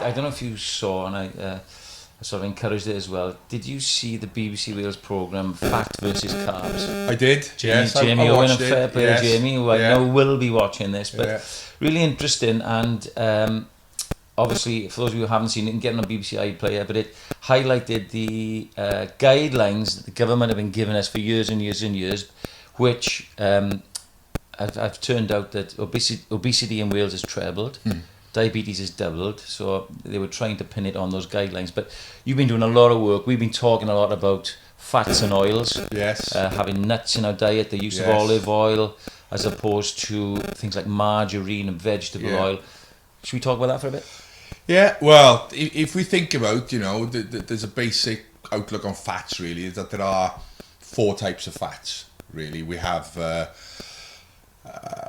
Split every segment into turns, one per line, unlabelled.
I don't know if you saw, and I sort of encouraged it as well. Did you see the BBC Wales programme Fat versus Carbs?
I did. Yes,
Jamie
I
Owen
watched
and
it.
fair play to
Yes.
Jamie, who I know will be watching this, but
Yeah.
really interesting. And obviously, for those of you who haven't seen it, you can get it on BBC iPlayer, but it highlighted the guidelines that the government have been giving us for years and years and years, which have turned out that obesity in Wales has trebled. Diabetes is doubled, so they were trying to pin it on those guidelines. But you've been doing a lot of work. We've been talking a lot about fats and oils.
Yes.
Having nuts in our diet, the use of olive oil, as opposed to things like margarine and vegetable oil. Should we talk about that for a bit?
Yeah, well, if we think about, there's a basic outlook on fats, really, is that there are 4 types of fats, really. We have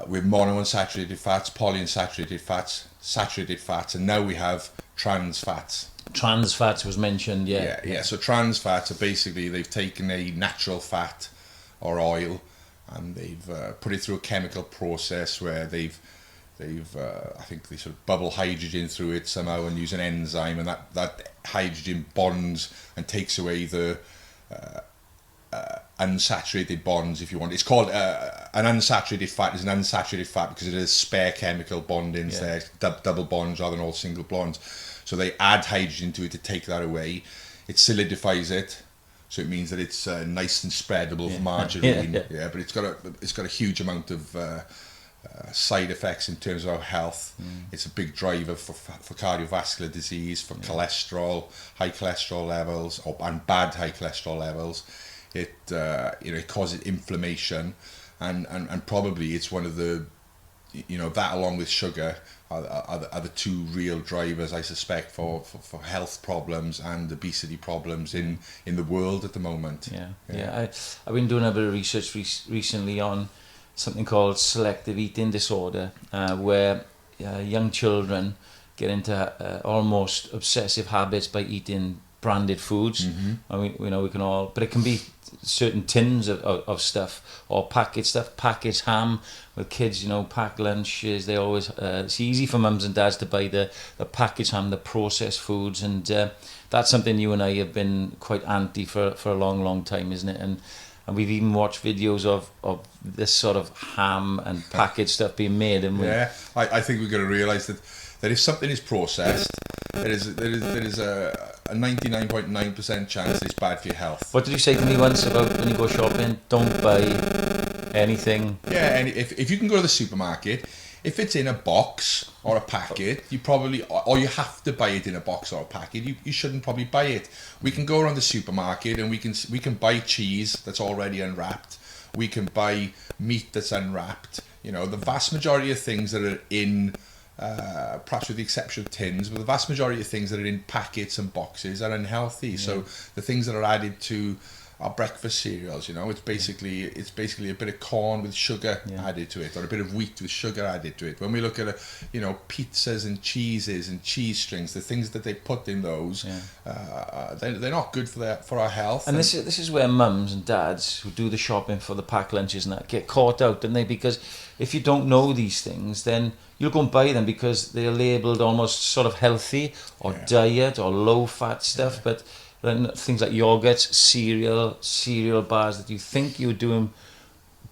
with monounsaturated fats, polyunsaturated fats, saturated fats, and now we have trans fats.
Trans fats was mentioned,
Yeah. So trans fats are basically, they've taken a natural fat or oil and they've put it through a chemical process where they've I think they sort of bubble hydrogen through it somehow and use an enzyme, and that hydrogen bonds and takes away the unsaturated bonds, if you want. It's called an unsaturated fat is an unsaturated fat because it has spare chemical bondings there, double bonds rather than all single bonds. So they add hydrogen to it to take that away. It solidifies it, so it means that it's nice and spreadable for margarine. But it's got a huge amount of side effects in terms of our health. It's a big driver for cardiovascular disease, for cholesterol, high cholesterol levels, and bad high cholesterol levels. It it causes inflammation, and probably it's one of the, that along with sugar are the 2 real drivers, I suspect, for health problems and obesity problems in the world at the moment.
I've been doing a bit of research recently on something called selective eating disorder, where young children get into almost obsessive habits by eating branded foods. I mean, we can all, but it can be certain tins of stuff or packaged stuff, packaged ham. With kids, packed lunches, they always it's easy for mums and dads to buy the packaged ham, the processed foods, and that's something you and I have been quite anti for a long time, isn't it? And we've even watched videos of this sort of ham and packaged stuff being made. And
I think we've got to realise that if something is processed, there is a 99.9% chance that it's bad for your health.
What did you say to me once about when you go shopping? Don't buy anything.
Yeah, and if you can go to the supermarket, if it's in a box or a packet, you probably, or you have to buy it in a box or a packet, you shouldn't probably buy it. We can go around the supermarket and we can buy cheese that's already unwrapped. We can buy meat that's unwrapped. The vast majority of things that are in, perhaps with the exception of tins, but the vast majority of things that are in packets and boxes are unhealthy. So the things that are added to our breakfast cereals, it's basically a bit of corn with sugar added to it, or a bit of wheat with sugar added to it. When we look at pizzas and cheeses and cheese strings, the things that they put in those, they're not good for our health.
And this is where mums and dads who do the shopping for the packed lunches and that get caught out, don't they? Because if you don't know these things, then you'll go and buy them because they're labelled almost sort of healthy or diet or low fat stuff, but then things like yogurts, cereal bars that you think you're doing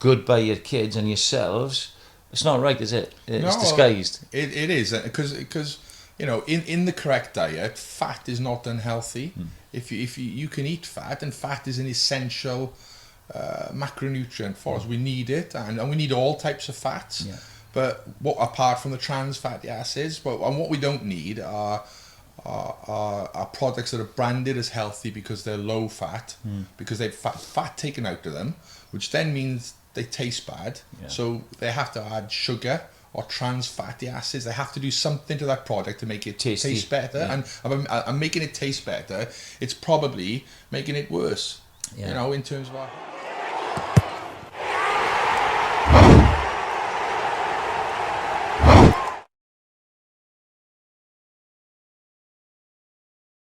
good by your kids and yourselves, it's not right, is it? It's disguised.
It is, because in the correct diet, fat is not unhealthy. If you can eat fat, and fat is an essential macronutrient for us. We need it, and we need all types of fats. But apart from the trans fatty acids, and what we don't need are products that are branded as healthy because they're low fat, because they've fat taken out of them, which then means they taste bad. So they have to add sugar or trans fatty acids. They have to do something to that product to make it taste better. And making it taste better, it's probably making it worse. In terms of our